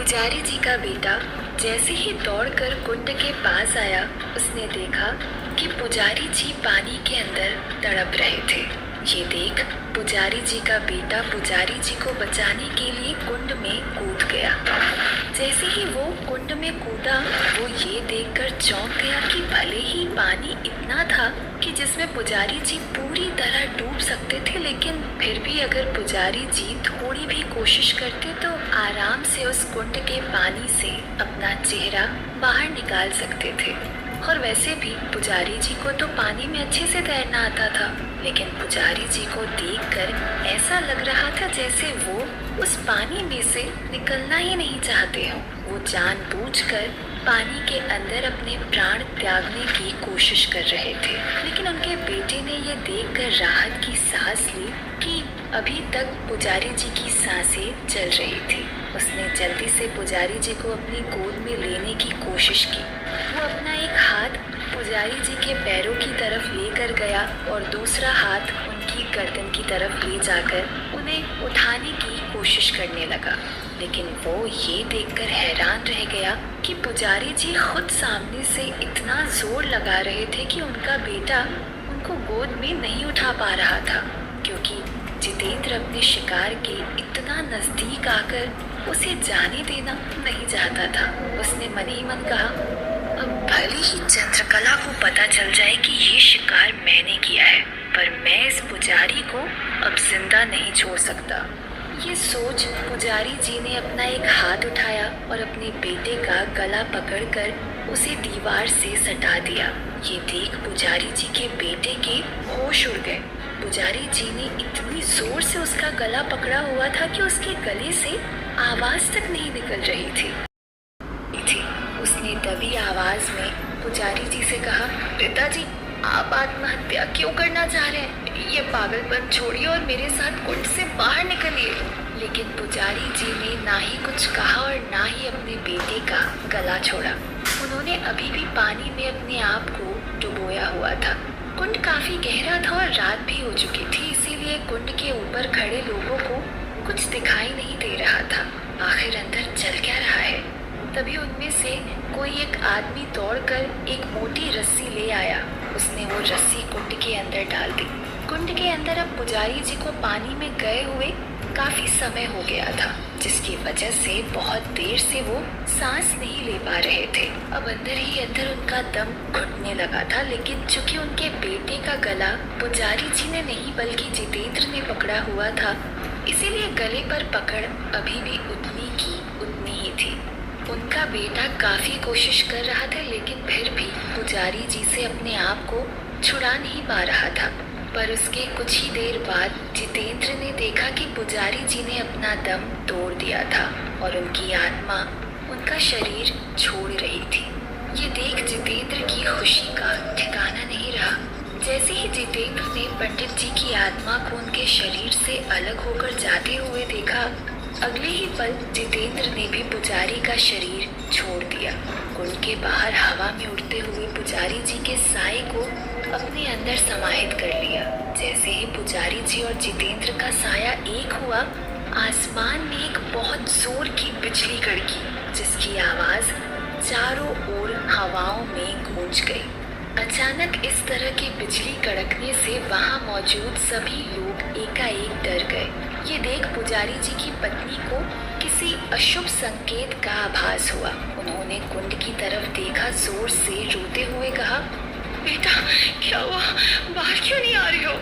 पुजारी जी का बेटा जैसे ही दौड़कर कुंड के पास आया, उसने देखा कि पुजारी जी पानी के अंदर तड़प रहे थे। ये देख पुजारी जी का बेटा पुजारी जी को बचाने के लिए कुंड में कूद गया। जैसे ही वो कुंड में कूदा, वो ये देखकर चौंक गया कि भले ही पानी इतना था कि जिसमें पुजारी जी पूरी तरह डूब सकते थे, लेकिन फिर भी अगर पुजारी जी थोड़ी भी कोशिश करते तो आराम से उस कुंड के पानी से अपना चेहरा बाहर निकाल सकते थे। और वैसे भी पुजारी जी को तो पानी में अच्छे से तैरना आता था, लेकिन पुजारी जी को देखकर ऐसा लग रहा था जैसे वो उस पानी में से निकलना ही नहीं चाहते हों। वो जानबूझकर पानी के अंदर अपने प्राण त्यागने की कोशिश कर रहे थे, लेकिन उनके बेटे ने ये देखकर राहत की सांस ली कि अभी तक पुजारी जी की सांसें चल रही थी। उसने जल्दी से पुजारी जी को अपनी गोद में लेने की कोशिश की। वो अपना एक हाथ पुजारी जी के पैरों की तरफ लेकर गया और दूसरा हाथ उनकी गर्दन की तरफ ले जाकर उन्हें उठाने की कोशिश करने लगा। लेकिन वो ये देखकर हैरान रह गया कि पुजारी जी खुद सामने से इतना जोर लगा रहे थे कि उनका बेटा उनको गोद में नहीं उठा पा रहा था, क्योंकि जितेंद्र अपने शिकार के इतना नजदीक आकर उसे जाने देना नहीं चाहता था। उसने मन ही मन कहा, अब भले ही चंद्रकला को पता चल जाए कि ये शिकार मैंने किया है, पर मैं इस पुजारी को अब जिंदा नहीं छोड़ सकता। ये सोच पुजारी जी ने अपना एक हाथ उठाया और अपने बेटे का गला पकड़कर उसे दीवार से सटा दिया। ये देख पुजारी जी के बेटे के होश उड़ गए। पुजारी जी ने इतनी जोर से उसका गला पकड़ा हुआ था कि उसके गले से आवाज तक नहीं निकल रही थी। उसने दबी आवाज में पुजारी जी से कहा, पिताजी आप आत्महत्या क्यों करना चाह रहे हैं? ये पागलपन छोड़िए और मेरे साथ कुंड से बाहर निकलिए। लेकिन पुजारी जी ने ना ही कुछ कहा और ना ही अपने बेटे का गला छोड़ा। उन्होंने अभी भी पानी में अपने आप को डुबोया हुआ था। कुंड काफी गहरा था और रात भी हो चुकी थी, इसीलिए कुंड के ऊपर खड़े लोगों को कुछ दिखाई नहीं दे रहा था। आखिर अंदर चल क्या रहा है? तभी उनमें से कोई एक आदमी दौड़कर एक मोटी रस्सी ले आया। उसने वो रस्सी कुंड के अंदर डाल दी। कुंड के अंदर अब पुजारी जी को पानी में गए हुए काफी समय हो गया था, जिसकी वजह से बहुत देर से वो सांस नहीं ले पा रहे थे। अब अंदर ही अंदर उनका दम घुटने लगा था, लेकिन चूंकि उनके बेटे का गला पुजारी जी ने नहीं बल्कि जितेंद्र ने पकड़ा हुआ था, इसीलिए गले पर पकड़ अभी भी उतनी की उतनी ही थी। उनका बेटा काफी कोशिश कर रहा था, लेकिन फिर भी पुजारी जी से अपने आप को छुड़ा नहीं पा रहा था। पर उसके कुछ ही देर बाद जितेंद्र ने देखा कि पुजारी जी ने अपना दम तोड़ दिया था और उनकी आत्मा उनका शरीर छोड़ रही थी। ये देख जितेंद्र की खुशी का ठिकाना नहीं रहा। जैसे ही जितेंद्र ने पंडित जी की आत्मा को उनके शरीर से अलग होकर जाते हुए देखा, अगले ही पल जितेंद्र ने भी पुजारी का शरीर छोड़ दिया। कुंड के बाहर हवा में उड़ते हुए पुजारी जी के साए को अपने अंदर समाहित कर लिया। जैसे ही पुजारी जी और जितेंद्र का साया एक हुआ, आसमान में एक बहुत जोर की बिजली कड़की, जिसकी आवाज चारों ओर हवाओं में गूंज गई। अचानक इस तरह की बिजली कड़कने से वहां मौजूद सभी लोग एकाएक डर गए। ये देख पुजारी जी की पत्नी को किसी अशुभ संकेत का आभास हुआ। उन्होंने कुंड की तरफ देखा, जोर से रोते हुए कहा, बेटा क्या हुआ? बाहर क्यों नहीं आ रही हो?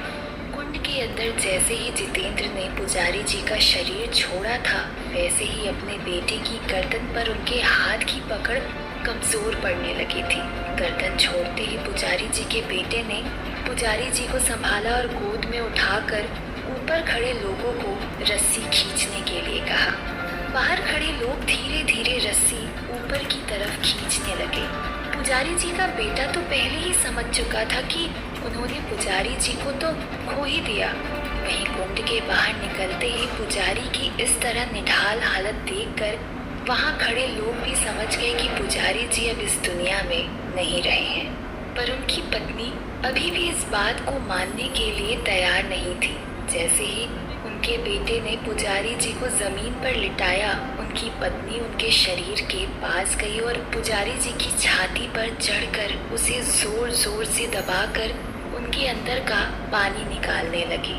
कुंड के अंदर जैसे ही जितेंद्र ने पुजारी जी का शरीर छोड़ा था, वैसे ही अपने बेटे की गर्दन पर उनके हाथ की पकड़ कमजोर पड़ने लगी थी। गर्दन छोड़ते ही पुजारी जी के बेटे ने पुजारी जी को संभाला और गोद में उठाकर ऊपर खड़े लोगों को रस्सी खींचने के लिए कहा। बाहर खड़े लोग धीरे धीरे रस्सी ऊपर की तरफ खींचने लगे। पुजारी जी का बेटा तो पहले ही समझ चुका था कि उन्होंने पुजारी जी को तो खो ही दिया। वहीं कुंड के बाहर निकलते ही पुजारी की इस तरह निढाल हालत देखकर वहां खड़े लोग भी समझ गए कि पुजारी जी अब इस दुनिया में नहीं रहे हैं। पर उनकी पत्नी अभी भी इस बात को मानने के लिए तैयार नहीं थी। जैसे ही उनके उनके बेटे ने पुजारी जी को जमीन पर लिटाया, उनकी पत्नी उनके शरीर के पास गई और पुजारी जी की छाती पर चढ़कर उसे जोर जोर से दबाकर उनके अंदर का पानी निकालने लगी।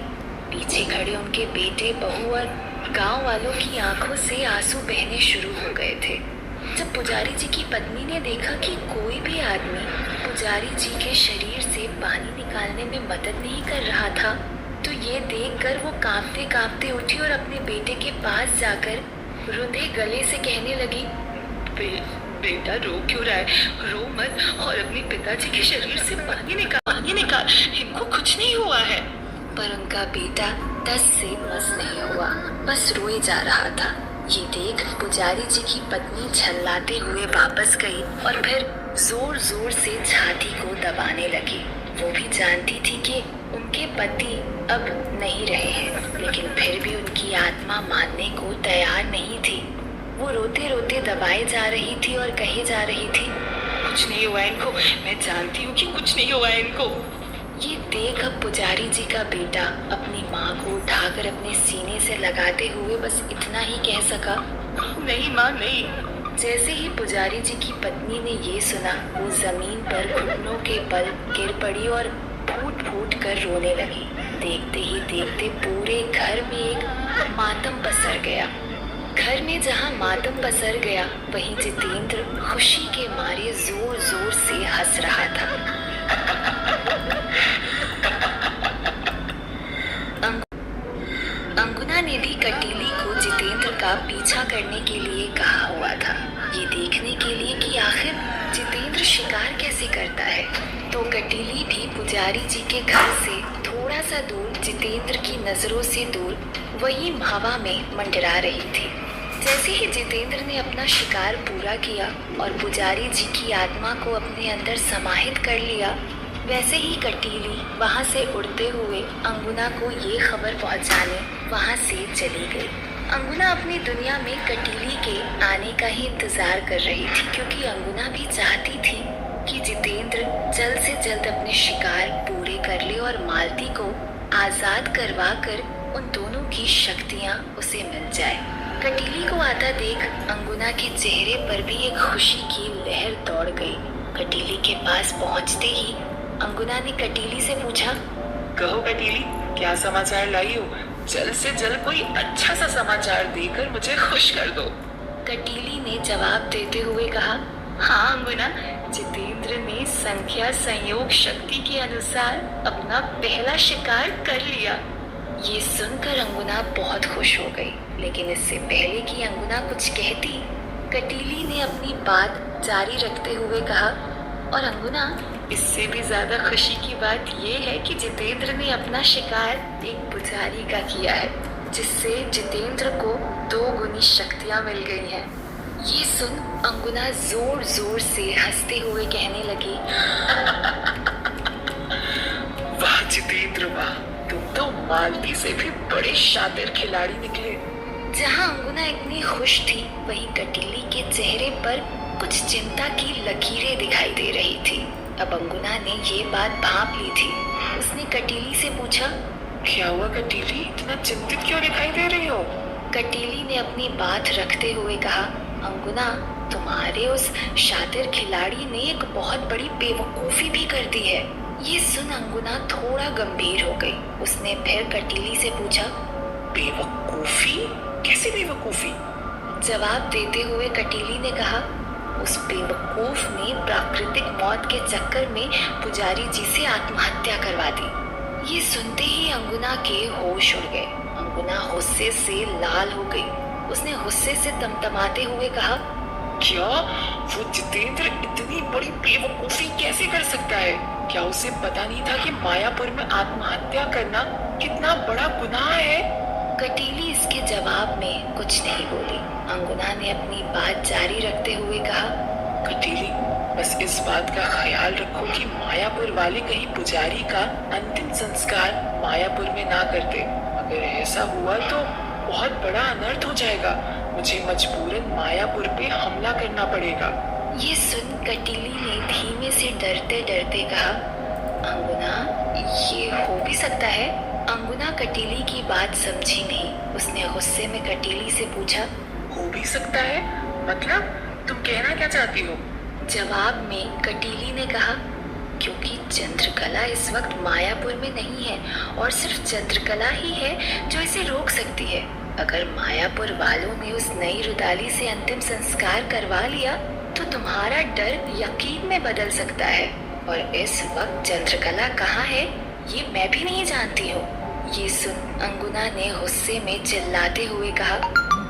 पीछे खड़े उनके बेटे, बहू और गांव वालों की आंखों से आंसू बहने शुरू हो गए थे। जब पुजारी जी की पत्नी ने देखा कि कोई भी आदमी पुजारी जी के शरीर से पानी निकालने में मदद नहीं कर रहा था, तो ये देखकर वो कांपते कांपते उठी और अपने बेटे के पास जाकर रुंधे गले से कहने लगी, बेटा रो क्यों रहा है? रो मत और अपने पिताजी के शरीर से पानी निकाल, इनको कुछ नहीं हुआ है। पर उनका बेटा टस से मस नहीं हुआ, बस रोए जा रहा था। ये देख पुजारी जी की पत्नी झल्लाते हुए वापस गई और फिर जोर जोर से छाती को दबाने लगी। वो भी जानती थी कि उनके पति अब नहीं रहे हैं, लेकिन फिर भी उनकी आत्मा मानने को तैयार नहीं थी। वो रोते रोते दबाए जा रही थी और कहे जा रही थी, कुछ नहीं हुआ इनको, मैं जानती हूँ कि कुछ नहीं हुआ इनको। ये देख अब पुजारी जी का बेटा अपनी माँ को उठाकर अपने सीने से लगाते हुए बस इतना ही कह सका, नहीं माँ नहीं। जैसे ही पुजारी जी की पत्नी ने ये सुना, वो जमीन पर घुटनों के बल गिर पड़ी और फूट फूट कर रोने लगी। देखते ही देखते पूरे घर में एक मातम पसर गया। घर में जहाँ मातम पसर गया, वहीं जितेंद्र खुशी के मारे जोर जोर से हंस रहा था। अंगुना ने भी कटीली को जितेंद्र का पीछा करने के लिए कहा हुआ था, ये देखने के लिए कि आखिर जितेंद्र शिकार कैसे करता है। तो कटीली भी पुजारी जी के घर से थोड़ा सा दूर, जितेंद्र की नजरों से दूर, वही हवा में मंडरा रही थी। जैसे ही जितेंद्र ने अपना शिकार पूरा किया और पुजारी जी की आत्मा को अपने अंदर समाहित कर लिया, वैसे ही कटीली वहाँ से उड़ते हुए अंगुना को ये खबर पहुँचाने वहाँ से चली गई। अंगुना अपनी दुनिया में कटीली के आने का ही इंतजार कर रही थी, क्योंकि अंगुना भी चाहती थी कि जितेंद्र जल्द से जल्द अपने शिकार पूरे कर ले और मालती को आजाद करवा कर उन दोनों की शक्तियाँ उसे मिल जाए। कटीली को आता देख अंगुना के चेहरे पर भी एक खुशी की लहर दौड़ गई। कटीली के पास पहुँचते ही अंगुना ने कटीली से पूछा, कहो कटीली, क्या समाचार लाई हो? जल्द से जल्द कोई अच्छा सा समाचार देकर मुझे खुश कर दो। कटीली ने जवाब देते हुए कहा, हाँ अंगुना, जितेंद्र ने संख्या संयोग शक्ति के अनुसार अपना पहला शिकार कर लिया। ये सुनकर अंगुना बहुत खुश हो गई, लेकिन इससे पहले कि अंगुना कुछ कहती, कटीली ने अपनी बात जारी रखते हुए कहा, और अंगुना, इससे भी ज्यादा खुशी की बात ये है कि जितेंद्र ने अपना शिकार एक पुजारी का किया है, जिससे जितेंद्र को 2 गुनी शक्तियाँ मिल गई हैं। ये सुन अंगुना जोर जोर से हंसते हुए कहने लगी, वाह जितेंद्र वाह, तुम तो मालती से भी बड़े शातिर खिलाड़ी निकले। जहाँ अंगुना इतनी खुश थी, वहीं कटीली के चेहरे पर कुछ चिंता की लकीरें दिखाई दे रही थी। अब अंगुना ने ये बात भांप ली थी। उसने कटीली से पूछा, क्या हुआ कटीली, इतना चिंतित क्यों दिखाई दे रही हो? कटीली ने अपनी बात रखते हुए कहा, अंगुना, तुम्हारे उस शातिर खिलाड़ी ने एक बहुत बड़ी बेवकूफ़ी भी कर दी है। ये सुन अंगुना थोड़ा गंभीर हो गई। उसने फिर कटीली से पूछा, बेवकूफ़ी? कैसी बेवकूफ़ी? जवाब देते हुए कटीली ने कहा, उस बेवकूफ ने प्राकृतिक मौत के चक्कर में पुजारी जी से आत्महत्या करवा दी। ये सुनते ही अंगुना के होश उड़ गए। अंगुना गुस्से से लाल हो गई। उसने गुस्से से तमतमाते हुए कहा, क्या वो जितेंद्र इतनी बड़ी बेवकूफी कैसे कर सकता है? क्या उसे पता नहीं था कि मायापुर में आत्महत्या करना कितना बड़ा गुनाह है? कटीली इसके जवाब में कुछ नहीं बोली। अंगुना ने अपनी बात जारी रखते हुए कहा, कटीली, बस इस बात का ख्याल रखो कि मायापुर वाले कहीं पुजारी का अंतिम संस्कार मायापुर में ना कर दे। अगर ऐसा हुआ तो बहुत बड़ा अनर्थ हो जाएगा। मुझे मजबूरन मायापुर पे हमला करना पड़ेगा। ये सुन कटीली ने धीमे से डरते डरते कहा, अंगुना, ये हो भी सकता है, अंगुना कटीली की बात समझी नहीं। उसने गुस्से में कटीली से पूछा, हो भी सकता है? मतलब तुम कहना क्या चाहती हो? जवाब में कटीली ने कहा, क्योंकि चंद्रकला इस वक्त मायापुर में नहीं है और सिर्फ चंद्रकला ही है जो इसे रोक सकती है। अगर मायापुर वालों ने उस नई रुदाली से अंतिम संस्कार करवा लिया तो तुम्हारा डर यकीन में बदल सकता है। और इस वक्त चंद्रकला कहाँ है ये मैं भी नहीं जानती हूँ। ये सुन अंगुना ने गुस्से में चिल्लाते हुए कहा,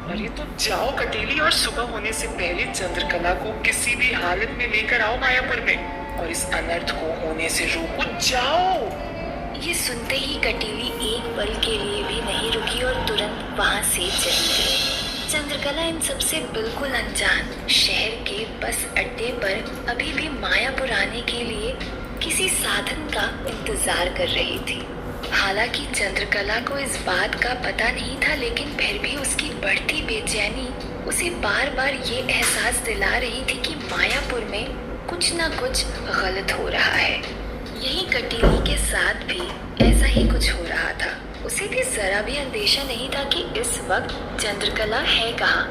अरे तो जाओ कटीली और सुबह होने से पहले चंद्रकला को किसी भी हालत में लेकर आओ मायापुर में और इस अनर्थ को होने से रोको। जाओ। ये सुनते ही कटीली एक पल के लिए भी नहीं रुकी और तुरंत वहां से चली गई। चंद्रकला इन सबसे बिल्कुल अनजान शहर के बस अड्डे पर अभी भी मायापुर आने के लिए किसी साधन का इंतजार कर रही थी। हालांकि चंद्रकला को इस बात का पता नहीं था, लेकिन फिर भी उसकी बढ़ती बेचैनी उसे बार बार ये एहसास दिला रही थी कि मायापुर में कुछ ना कुछ गलत हो रहा है। यही कटीली के साथ भी ऐसा ही कुछ हो रहा था। उसे भी जरा भी अंदेशा नहीं था कि इस वक्त चंद्रकला है कहाँ,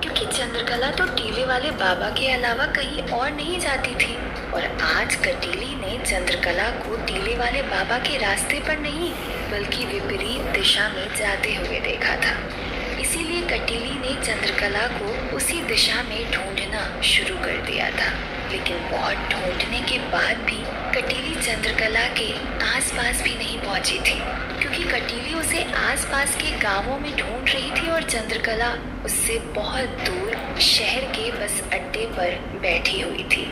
क्योंकि चंद्रकला तो टीले वाले बाबा के अलावा कहीं और नहीं जाती थी। और आज कटीली ने चंद्रकला को टीले वाले बाबा के रास्ते पर नहीं बल्कि विपरीत दिशा में जाते हुए देखा था। इसीलिए कटीली ने चंद्रकला को उसी दिशा में ढूंढना शुरू कर दिया था। लेकिन बहुत ढूंढने के बाद भी कटीली चंद्रकला के आसपास भी नहीं पहुंची थी, क्योंकि कटीली उसे आसपास के गांवों में ढूंढ रही थी और चंद्रकला उससे बहुत दूर शहर के बस अड्डे पर बैठी हुई थी।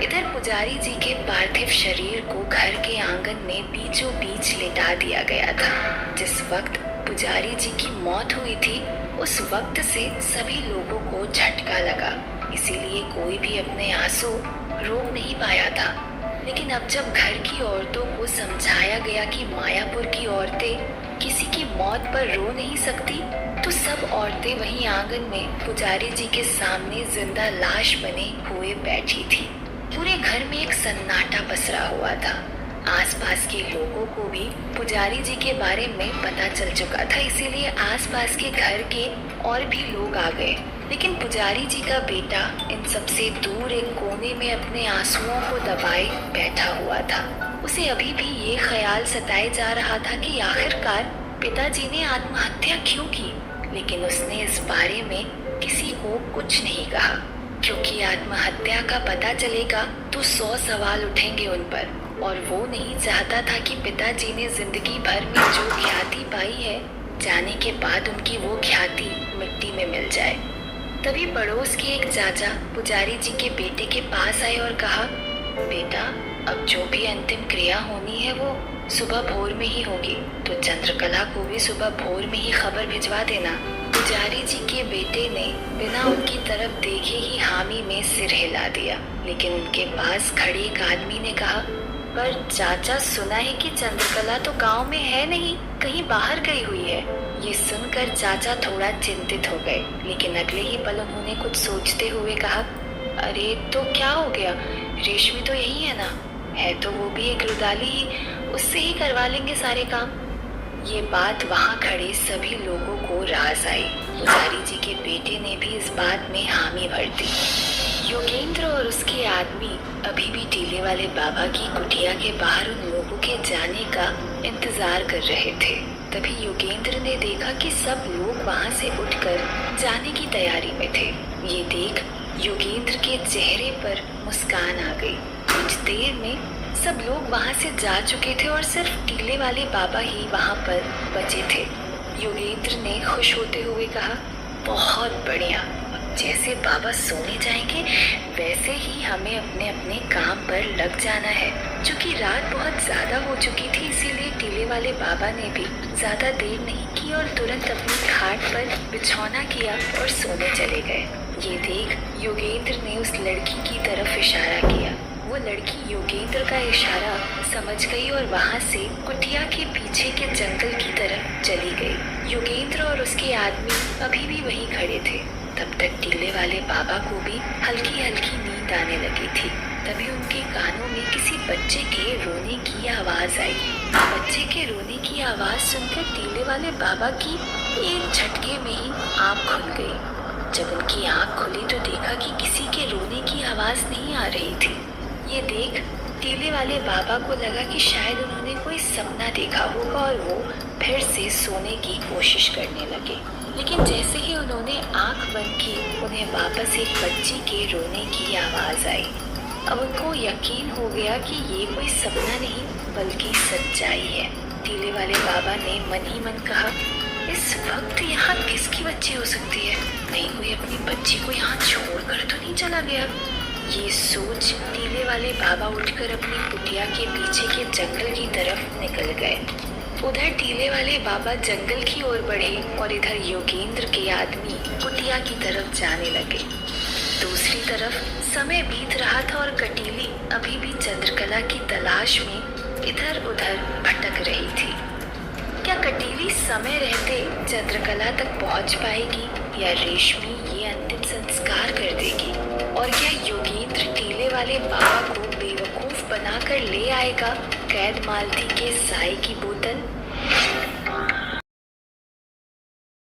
इधर पुजारी जी के पार्थिव शरीर को घर के आंगन में बीचों बीच लिटा दिया गया था। जिस वक्त पुजारी जी की मौत हुई थी उस वक्त से सभी लोगों को झटका लगा, इसीलिए कोई भी अपने आंसू रोक नहीं पाया था। लेकिन अब जब घर की औरतों को समझाया गया कि मायापुर की औरतें किसी की मौत पर रो नहीं सकती, तो सब औरतें वहीं आंगन में पुजारी जी के सामने जिंदा लाश बने हुए बैठी थी। पूरे घर में एक सन्नाटा पसरा हुआ था। आसपास के लोगों को भी पुजारी जी के बारे में पता चल चुका था, इसीलिए आसपास के घर के और भी लोग आ गए। लेकिन पुजारी जी का बेटा इन सबसे दूर एक कोने में अपने आंसुओं को दबाए बैठा हुआ था। उसे अभी भी ये ख्याल सताए जा रहा था कि आखिरकार पिताजी ने आत्महत्या क्यों की, लेकिन उसने इस बारे में किसी को कुछ नहीं कहा, क्योंकि आत्महत्या का पता चलेगा तो 100 सवाल उठेंगे उन पर, और वो नहीं चाहता था कि पिताजी ने जिंदगी भर में जो ख्याति पाई है, जाने के बाद उनकी वो ख्याति मिट्टी में मिल जाए। तभी पड़ोस के एक चाचा पुजारी जी के बेटे के पास आए और कहा, बेटा अब जो भी अंतिम क्रिया होनी है वो सुबह भोर में ही होगी, तो चंद्रकला को भी सुबह भोर में ही खबर भिजवा देना। पुजारी जी के बेटे ने बिना उनकी तरफ देखे ही हामी में सिर हिला दिया। लेकिन उनके पास खड़े एक आदमी ने कहा, पर चाचा सुना है कि चंद्रकला तो गांव में है नहीं, कहीं बाहर गई हुई है। ये सुनकर चाचा थोड़ा चिंतित हो गए, लेकिन अगले ही पल उन्होंने कुछ सोचते हुए कहा, अरे तो क्या हो गया, रेशमी तो यही है ना, है तो वो भी एक रुदाली ही, उससे ही करवा लेंगे सारे काम। ये बात वहाँ खड़े सभी लोगों को राज आई। पुजारी जी के बेटे ने भी इस बात में हामी भर दी। योगेंद्र और उसके आदमी अभी भी टीले वाले बाबा की कुटिया के बाहर उन लोगों के जाने का इंतजार कर रहे थे। तभी योगेंद्र ने देखा कि सब लोग वहाँ से उठकर जाने की तैयारी में थे। ये देख योगेंद्र के चेहरे पर मुस्कान आ गई। कुछ देर में सब लोग वहाँ से जा चुके थे और सिर्फ टीले वाले बाबा ही वहाँ पर बचे थे। योगेंद्र ने खुश होते हुए कहा, बहुत बढ़िया, जैसे बाबा सोने जाएंगे वैसे ही हमें अपने अपने काम पर लग जाना है। चूँकि रात बहुत ज़्यादा हो चुकी थी, इसीलिए टीले वाले बाबा ने भी ज़्यादा देर नहीं की और तुरंत अपनी खाट पर बिछौना किया और सोने चले गए। ये देख योगेंद्र ने उस लड़की की तरफ इशारा किया। वो लड़की योगेंद्र का इशारा समझ गई और वहाँ से कुटिया के पीछे के जंगल की तरफ चली गई। योगेंद्र और उसके आदमी अभी भी वहीं खड़े थे। तब तक टीले वाले बाबा को भी हल्की हल्की नींद आने लगी थी। तभी उनके कानों में किसी बच्चे के रोने की आवाज आई। बच्चे के रोने की आवाज सुनकर टीले वाले बाबा की एक झटके में ही आंख खुल गई। जब उनकी आंख खुली तो देखा कि किसी के रोने की आवाज नहीं आ रही थी। ये देख टीले वाले बाबा को लगा कि शायद उन्होंने कोई सपना देखा होगा और वो फिर से सोने की कोशिश करने लगे। लेकिन जैसे ही उन्होंने आंख बंद की उन्हें वापस एक बच्ची के रोने की आवाज आई। अब उनको यकीन हो गया कि ये कोई सपना नहीं बल्कि सच्चाई है। टीले वाले बाबा ने मन ही मन कहा, इस वक्त यहाँ किसकी बच्ची हो सकती है? नहीं कोई अपनी बच्ची को यहाँ छोड़कर तो नहीं चला गया? ये सोच टीले वाले बाबा उठकर अपनी कुटिया के पीछे के जंगल की तरफ निकल गए। उधर टीले वाले बाबा जंगल की ओर बढ़े और इधर योगेंद्र के आदमी कुटिया की तरफ जाने लगे। दूसरी तरफ समय बीत रहा था और कटीली अभी भी चंद्रकला की तलाश में इधर उधर भटक रही थी। क्या कटीली समय रहते चंद्रकला तक पहुंच पाएगी या रेशमी ये अंतिम संस्कार कर देगी? और क्या योगेंद्र टीले वाले बाबा को बेवकूफ बनाकर ले आएगा कैद मालती के साए की बोतल?